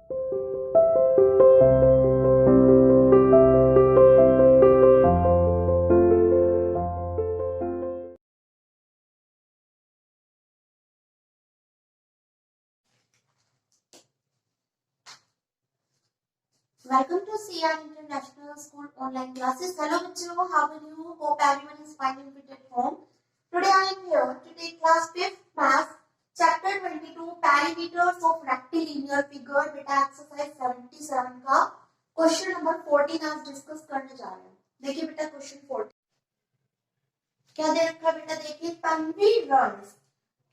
Welcome to CR International School online classes. Hello, bachcho. How are you? Hope everyone is fine and fit at home. Today I am here to take class 5th math, chapter 22, perimeters of rectilinear figure. बेटा exercise 77 का question number 14 आज discuss करने जा रहे हैं. देखिए बेटा question 14 क्या दे रखा है बेटा. देखिए Tanvi runs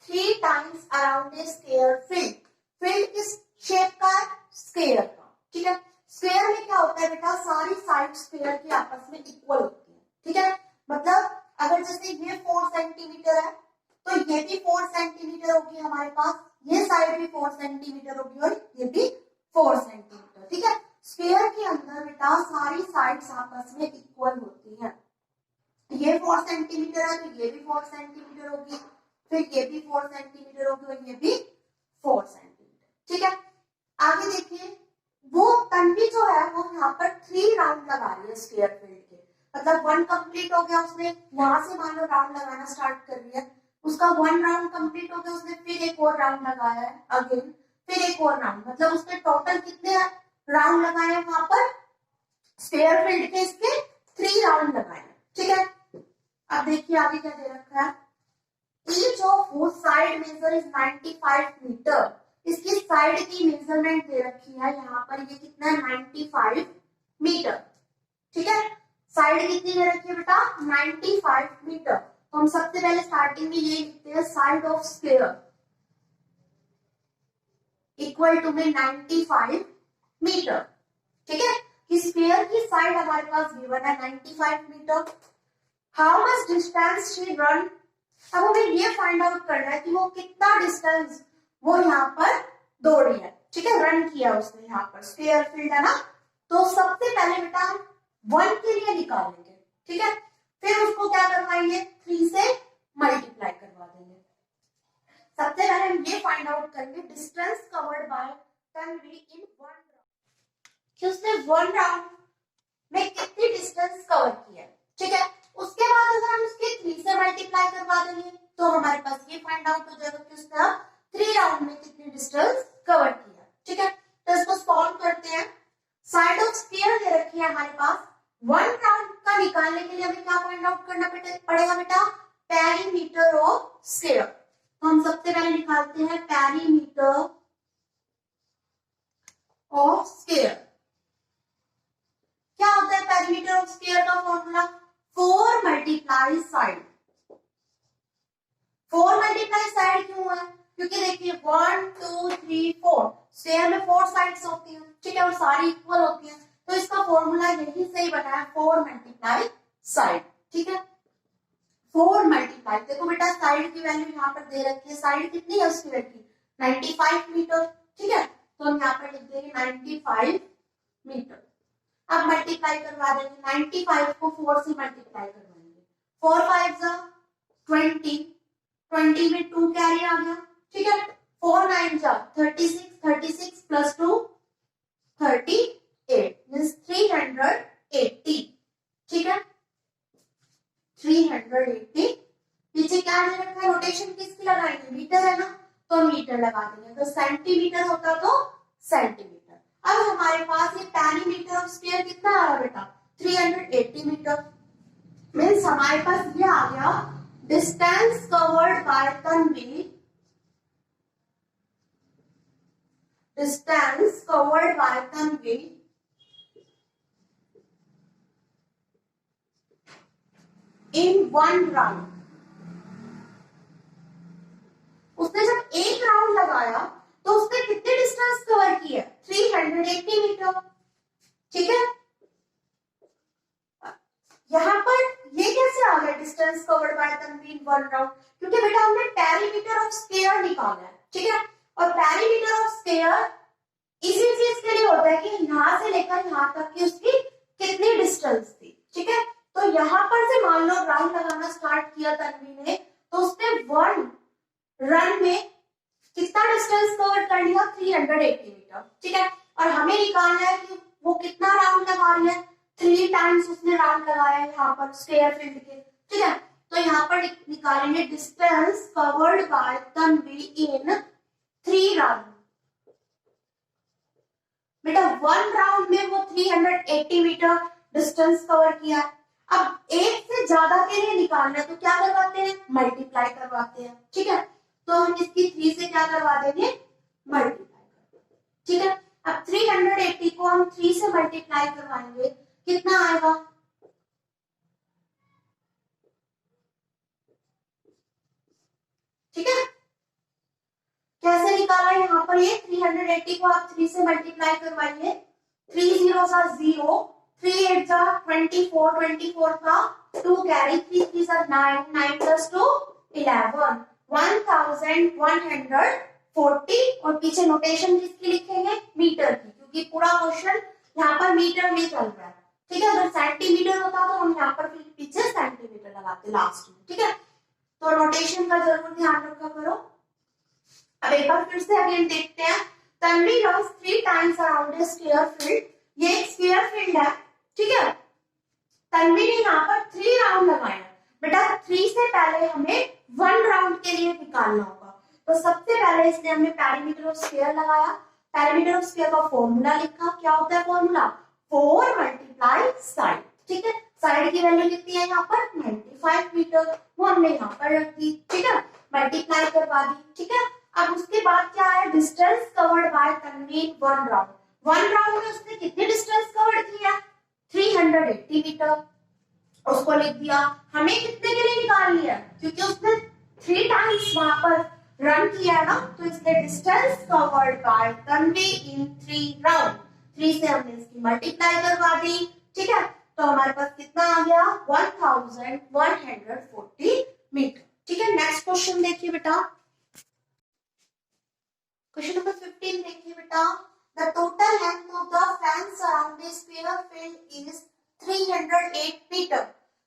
3 times around a square field. Field किस शेप का है? स्क्वायर का. ठीक है. स्क्वायर में क्या होता है बेटा, सारी साइड स्क्वायर की आपस में इक्वल होती है. ठीक है. मतलब अगर जैसे ये 4 सेंटीमीटर है तो ये भी 4 सेंटीमीटर होगी हमारे पास, ये साइड भी 4 सेंटीमीटर होगी और ये भी 4 सेंटीमीटर. ठीक है. स्क्वायर के अंदर बेटा सारी साइड्स आपस में इक्वल होती है. ये 4 सेंटीमीटर है तो ये भी 4 सेंटीमीटर होगी, फिर ये भी 4 सेंटीमीटर होगी और ये भी 4 सेंटीमीटर. ठीक है. आगे देखिए, वो तन्वी जो है वो यहाँ पर 3 राउंड लगा रही है स्क्वायर फील्ड के. मतलब 1 कंप्लीट हो गया, उसने यहाँ से मान लो राउंड लगाना स्टार्ट कर रही है, उसका 1 राउंड कंप्लीट हो गया, उसने फिर एक और राउंड लगाया है अगेन, फिर एक और राउंड. मतलब उसने टोटल कितने राउंड लगाए हैं वहां पर स्क्वायर फील्ड के, इसके 3 राउंड लगाए. ठीक है. अब देखिए आगे क्या दे रखा है. Each of whose side measure is 95 metre. इसकी साइड की मेजरमेंट दे रखी है यहाँ पर, ये कितना है 95 मीटर. ठीक है. साइड कितनी दे रखी है बेटा 95 मीटर. तो हम सबसे पहले स्टार्टिंग में ये लिखते हैं side of square equal to में 95 मीटर. ठीक है. कि स्क्वायर की साइड हमारे पास गिवन है 95 metre. How much distance she run. अब हमें ये फाइंड आउट करना है कि वो कितना डिस्टेंस वो यहाँ पर दौड़ी है. ठीक है. रन किया उसने यहाँ पर, स्क्वायर फील्ड है ना. तो सबसे पहले बेटा हम 1 के लिए निकालेंगे. ठीक है. फिर उसको क्या करवाएंगे 3 से मल्टीप्लाई करवा देंगे. सबसे पहले हम ये फाइंड आउट करेंगे distance covered by Tanvi in 1 round, कि उसने 1 राउंड में कितनी डिस्टेंस कवर किया. ठीक है. उसके बाद अगर हम उसके 3 से मल्टीप्लाई करवा देंगे तो हमारे पास ये फाइंड आउट हो जाएगा कि उसने 3 राउंड में कितनी डिस्टेंस कवर किया. ठीक है. तो इसको सॉल्व करते हैं. साइड ऑफ स्क्वायर दे रखी है हमारे पास. 1 राउंड का निकालने के लिए हमें क्या फाइंड आउट करना पड़ेगा बेटा, पेरीमीटर ऑफ स्क्वायर. तो हम सबसे पहले निकालते हैं पेरीमीटर ऑफ स्क्वायर. क्या होता है पेरीमीटर ऑफ स्क्वायर का formula, 4 multiply side. 4 multiply side क्यों है, क्योंकि देखिए 1 2 3 4 स्क्वायर में 4 साइड्स होती हैं. ठीक है. और सारी इक्वल होती हैं, तो इसका फॉर्मूला यही से ही बना है 4 मल्टीप्लाई साइड. ठीक है. 4 मल्टीप्लाई, देखो बेटा साइड की वैल्यू यहाँ पर दे रखी है. साइड कितनी है स्क्वायर की 95 मीटर. ठीक है. तो हम यहाँ पर लिख देंगे 95 मीटर. अब मल्टीप्लाई करवा देंगे. 95 को 4 से मल्टीप्लाई करवाएंगे. 4 5 जा 20, 20 में 2 कैरी आ गया. ठीक है. 4 9 जा 36, 36 प्लस 2 38 मींस 380. ठीक है. 380. पीछे क्या दे रखा है, रोटेशन किसकी लगाएंगे, मीटर है ना, तो मीटर लगा देंगे. तो सेंटीमीटर होता तो सेंटीमीटर. अब हमारे पास ये पेरीमीटर ऑफ स्क्वायर कितना आ रहा बेटा 380 मीटर. मींस हमारे पास ये आ गया distance covered by Tanvi, distance covered by Tanvi in 1 round. उसने जब एक राउंड लगाया तो उसने कितनी डिस्टेंस कवर की है 380 मीटर. ठीक है. यहाँ पर ये कैसे आ गया distance covered by Tanvi in 1 round, क्योंकि बेटा हमने पेरीमीटर ऑफ स्क्वायर निकाला है. ठीक है. और पेरीमीटर ऑफ स्क्वायर इसी चीज के लिए होता है कि यहाँ से लेकर यहाँ तक की उसकी कितनी डिस्टेंस थी. ठीक है. तो यहाँ पर से मान लो राउंड लगाना स्टार्ट किया तन्वी ने, तो उसने 1 रन में कितना डिस्टेंस कवर कर लिया? 380 मीटर, ठीक है। और हमें निकालना है कि वो कितना राउंड लगा रही है, 3 टाइम्स उसने राउंड लगाया है यहाँ पर स्क्वायर फील्ड के, ठीक है। तो यहाँ पर निकालेंगे distance covered by Tanvi in 3 round. बेटा 1 राउंड में वो 380 मीटर डिस्टेंस कवर किया। अब एक से ज्यादा के लिए निकालना है तो क्या करवाते हैं? मल्टीप्लाई करवाते हैं, ठीक है। तो हम इसकी 3 से क्या करवा देंगे? मल्टीप्लाई, ठीक है। अब 380 को हम 3 से मल्टीप्लाई करवाएंगे, कितना आएगा? ठीक है। कैसे निकाला? यहाँ पर ये 380 को आप 3 से मल्टीप्लाई करवाइए, 3 0 सा 0, 3 8 सा 24, 24 का 2 कैरी, 3 3 सा 9, 9 प्लस 2 11, 1140। और पीछे नोटेशन किसकी लिखेंगे? मीटर की, क्योंकि पूरा क्वेश्चन यहाँ पर मीटर में चल रहा है, ठीक है। अगर सेंटीमीटर होता तो हम यहाँ पर फिर पीछे सेंटीमीटर लगाते लास्ट में, ठीक है। तो नोटेशन का जरूर ध्यान रखा करो। अब एक बार फिर से अगेन देखते हैं। Tanvi runs 3 times around a square field. ये एक स्क्वायर फील्ड है, ठीक है। तन्वी ने यहाँ पर 3 राउंड लगाए। बेटा 3 से पहले हमें 1 राउंड के लिए निकालना होगा। तो सबसे पहले इसने हमें पेरीमीटर ऑफ स्क्वायर लगाया। पेरीमीटर ऑफ स्क्वायर का फॉर्मूला लिखा। क्या होता है फॉर्मूला? 4 मल्टीप्लाई साइड, ठीक है। साइड की वैल्यू कितनी है यहाँ पर? 95 मीटर। वो हमने यहाँ पर रख दी, ठीक है। मल्टीप्लाई करवा दी, ठीक है। अब उसके बाद क्या है? Distance covered by Tanvi 1 round. 1 round में उसने कितनी डिस्टेंस कवर्ड किया? 380 मीटर। उसको लिख दिया। हमें कितने के लिए निकाल लिया? क्योंकि उसने 3 टाइम्स वहां पर रन किया है ना, तो इसलिए distance covered by Tanvi in 3 round. 3 से हमने इसकी मल्टीप्लाई करवा दी, ठीक है। तो हमारे पास कितना आ गया? 1140 मीटर, ठीक है। नेक्स्ट क्वेश्चन देखिए बेटा। क्वेश्चन नंबर 15 देखिए बेटा। The total length of the fence around the square field is 308 metre.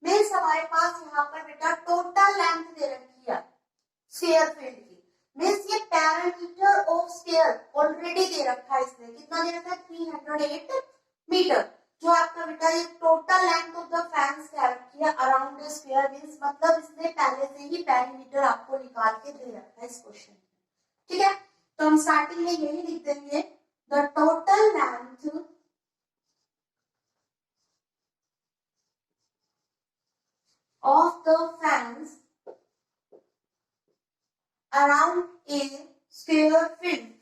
Means हमारे पास यहाँ पर बेटा टोटल लेंथ दे रखी है स्क्वायर फील्ड की। मींस ये पैरामीटर ऑफ स्क्वायर ऑलरेडी दे रखा है इसने। कितना दे रखा है? 308 मीटर। जो आपका बेटा ये total length of the fence कह रखी है अराउंड द स्क्वायर, मींस मतलब इसने पहले से ही पैरामीटर आपको निकाल के दे रखा है इस क्वेश्चन में, ठीक है। तो हम स्टार्टिंग में यही लिख देंगे, the total length of the fence around a square field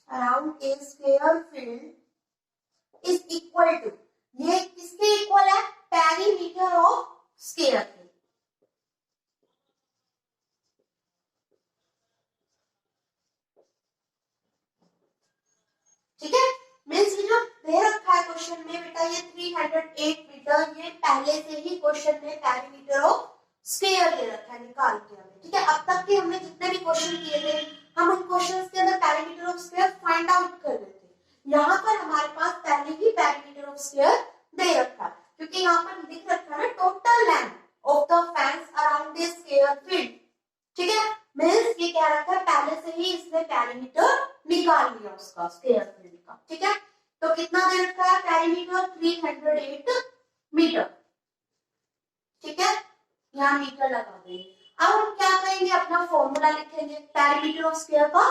around a square field is equal to, ये किसके इक्वल है? पेरीमीटर ऑफ स्क्वायर फील्ड, ठीक है। मींस ये जो दे रखा है क्वेश्चन में बेटा ये 308 मीटर, ये पहले से ही क्वेश्चन में पेरीमीटर ऑफ स्क्वायर दे रखा है निकाल के हमें, ठीक है। अब तक के हमने जितने भी क्वेश्चन किए थे हम उन क्वेश्चंस के अंदर perimeter of square find out कर रहे थे। यहाँ पर हमारे पास पहले ही पेरीमीटर ऑफ स्क्वायर दे रखा है, क्योंकि यहाँ पर लिख रखा है ना total length of the fence around the square field, ठीक है। मींस ये कह रखा है पहले से ही इसने पेरीमीटर निकाल लिया उसका स्क्वायर फील्ड का, ठीक है। तो कितना दे रखा है पेरीमीटर? 308 मीटर, ठीक है। यहाँ मीटर लगा देंगे। अब हम क्या करेंगे? अपना फॉर्मूला लिखेंगे। पेरीमीटर ऑफ स्क्वायर का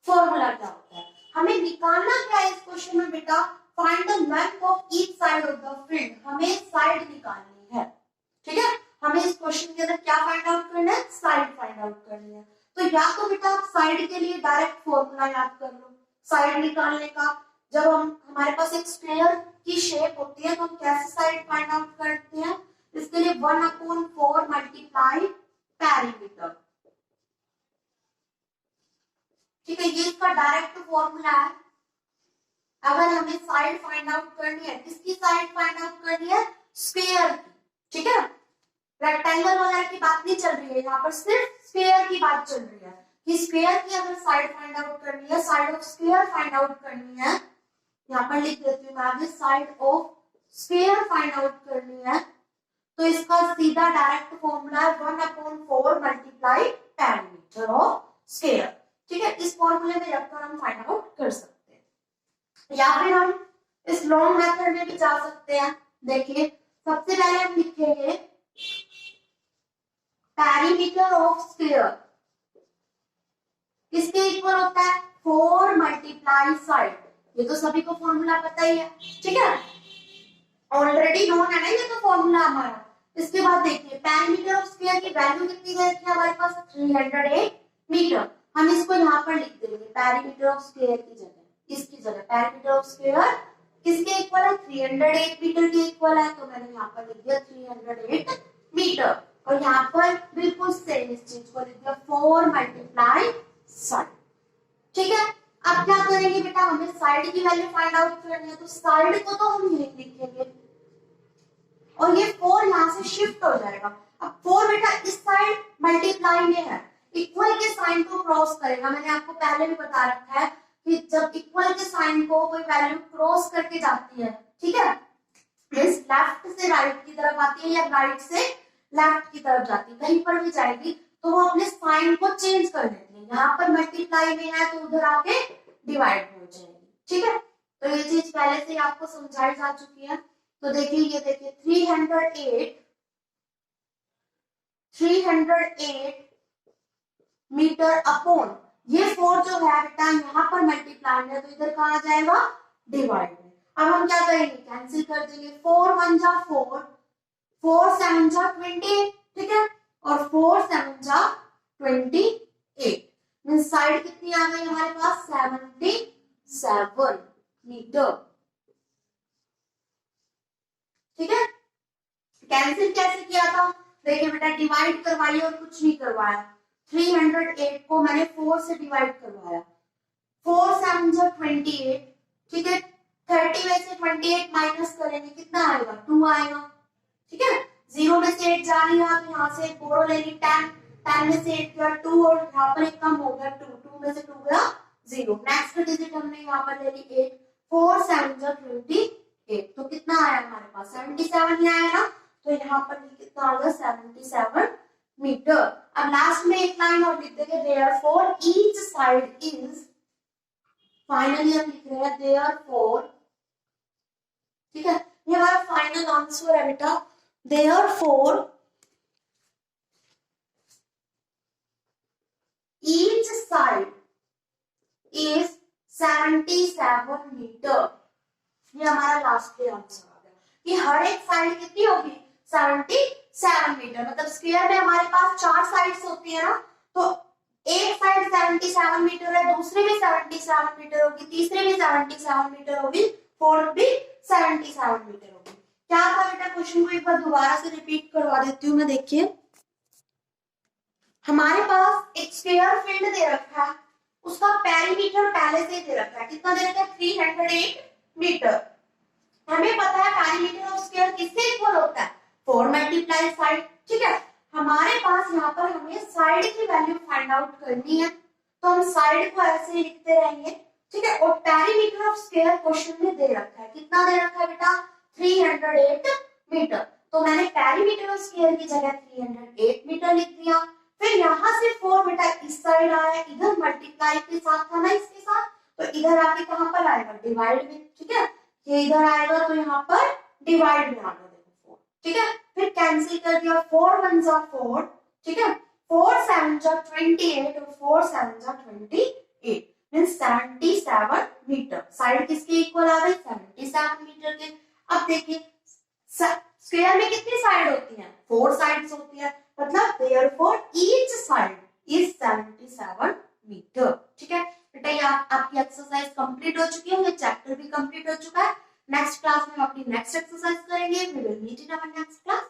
फॉर्मूला क्या होता है? हमें निकालना क्या है इस क्वेश्चन में बेटा? Find the length of each side of the field. हमें साइड निकालनी है, ठीक है। हमें इस क्वेश्चन के अंदर क्या फाइंड आउट करना है? साइड फाइंड आउट करनी है। तो या तो बेटा आप साइड के लिए डायरेक्ट फॉर्मूला याद कर लो साइड निकालने का। जब हमारे पास एक स्क्वायर की शेप होती है तो हम कैसे साइड फाइंड आउट करते हैं? इसके लिए 1/4 मल्टीप्लाई पेरीमीटर, ठीक है। ये इसका डायरेक्ट फॉर्मूला है। अगर हमें साइड फाइंड आउट करनी है, किसकी साइड फाइंड आउट करनी है? स्क्वायर की, ठीक है। रेक्टेंगल वगैरह की बात नहीं चल रही है, यहाँ पर सिर्फ स्क्वायर की बात चल रही है कि स्क्वायर की अगर साइड फाइंड आउट करनी है, side of square find out करनी है, यहाँ पर लिख देती हूँ मैं, side of square find out करनी है तो इसका सीधा डायरेक्ट फॉर्मूला है 1/4 मल्टीप्लाई पेरीमीटर ऑफ स्क्वायर। ठीक है, इस फॉर्मूले में रखकर हम फाइंड आउट कर सकते हैं, या फिर हम इस लॉन्ग मेथड में भी जा सकते हैं। देखिए सबसे पहले हम लिखेंगे पेरीमीटर ऑफ स्क्वायर किसके इक्वल होता है, 4 मल्टीप्लाई साइड। ये तो सभी को फॉर्मूला पता ही है, ठीक है, ऑलरेडी नोन है ना ये तो फॉर्मूला हमारा। इसके बाद देखिए पेरीमीटर ऑफ स्क्वायर की वैल्यू कितनी है हमारे पास, 308 मीटर। हम इसको यहाँ पर लिख देंगे पेरीमीटर ऑफ स्क्वायर की जगह, इसकी जगह पेरीमीटर ऑफ स्क्वायर किसके इक्वल है, 308 मीटर के इक्वल है, तो मैंने यहाँ पर लिख दिया 308 मीटर। और यहाँ पर बिल्कुल सेम इस चीज को लिख दिया 4 मल्टीप्लाई साइड। ठीक है, अब क्या करेंगे बेटा, हमें साइड की वैल्यू फाइंड आउट करनी है, तो साइड को तो हम यही लिखेंगे और ये 4 यहाँ से शिफ्ट हो जाएगा। अब 4 बेटा इस साइड मल्टीप्लाई में है, इक्वल के साइन को क्रॉस करेगा। मैंने आपको पहले भी बता रखा है कि जब इक्वल के साइन को कोई वैल्यू क्रॉस करके जाती है, ठीक है, मींस लेफ्ट से राइट की तरफ आती है या राइट से लेफ्ट की तरफ जाती है, कहीं पर भी जाएगी तो वो अपने साइन को चेंज कर लेती है। यहाँ पर मल्टीप्लाई में है तो उधर आके डिवाइड हो जाएगी। ठीक है, तो ये चीज पहले से आपको समझाई जा चुकी है। तो देखिए ये देखिए 308 मीटर अपॉन ये 4 जो है बेटा यहाँ पर मल्टीप्लाई है तो इधर कहाँ आ जाएगा, डिवाइड में। अब हम क्या करेंगे, कैंसिल कर देंगे, 4 1 जा 4, 4 7 जा 28, ठीक है, और 4 7 जा 28 मींस साइड कितनी आ गई हमारे पास, 77 मीटर। ठीक है, कैंसिल कैसे किया था, देखिए बेटा डिवाइड करवाइए और कुछ नहीं करवाया। 308 को मैंने 4 से डिवाइड करवाया, 4 7 जा 28, ठीक है, 30 में से 28 माइनस करेंगे कितना आएगा, 2 आएगा। ठीक है, 0 में से 8 जा रही है तो यहाँ से बोरो ले ली 10, 10 में से 8 गया 2 और यहाँ पर एक कम हो गया 2, 2 में से 2 गया 0। नेक्स्ट डिजिट हमने यहाँ पर ले ली 8, 4 7 जा 28, तो कितना आया हमारे पास, 77 ही आया ना, तो यहाँ पर कितना आ गया 77 मीटर। अब लास्ट में एक लाइन और लिख देंगे, therefore each side is, finally हम लिख रहे हैं देयरफॉर, ठीक है, ये हमारा फाइनल आंसर है बेटा, therefore each side is 77 metre. ये हमारा लास्ट पे आंसर आ गया कि हर एक साइड कितनी होगी, 77 मीटर। मतलब स्क्वायर में हमारे पास 4 साइड्स होती है ना, तो एक साइड 77 मीटर है, दूसरी भी 77 मीटर होगी, तीसरी भी 77 मीटर होगी, फोर्थ भी 77 मीटर होगी। क्या था बेटा, क्वेश्चन को एक बार दोबारा से रिपीट करवा देती हूँ मैं। देखिए हमारे पास एक स्क्वायर फील्ड दे रखा है, उसका पेरीमीटर पहले से दे रखा है, कितना दे रखा है, 308 मीटर। हमें पता है पेरीमीटर ऑफ स्क्वायर किससे इक्वल होता है, 4 मल्टीप्लाई साइड। ठीक है, हमारे पास यहाँ पर हमें साइड की वैल्यू फाइंड आउट करनी है, तो हम साइड को ऐसे ही लिखते रहेंगे। ठीक है, और पेरीमीटर ऑफ स्क्वायर क्वेश्चन में दे रखा है, कितना दे रखा है बेटा, 308 मीटर। तो मैंने पेरीमीटर ऑफ स्क्वायर की जगह 308 मीटर लिख दिया। फिर यहाँ से 4 बेटा इस साइड आया, इधर मल्टीप्लाई के साथ था ना इसके साथ, तो इधर आके कहां पर आएगा, डिवाइड में। ठीक है, ये इधर आएगा तो यहाँ पर डिवाइड में आ गया, देखो 4। ठीक है, फिर कैंसिल कर दिया, 4 1 जा 4, ठीक है, 4 7 जा 28 और 4 7 जा 28 मींस 77 मीटर। साइड किसके इक्वल आ गई, 77 मीटर के। अब देखिए स्क्वायर में कितनी साइड होती हैं, 4 साइड्स होती है, मतलब therefore each side is 77 metre. ठीक है बेटा, ये आपकी एक्सरसाइज कंप्लीट हो चुकी है, ये चैप्टर भी कंप्लीट हो चुका है। नेक्स्ट क्लास में हम अपनी नेक्स्ट एक्सरसाइज करेंगे। We will meet in our next class.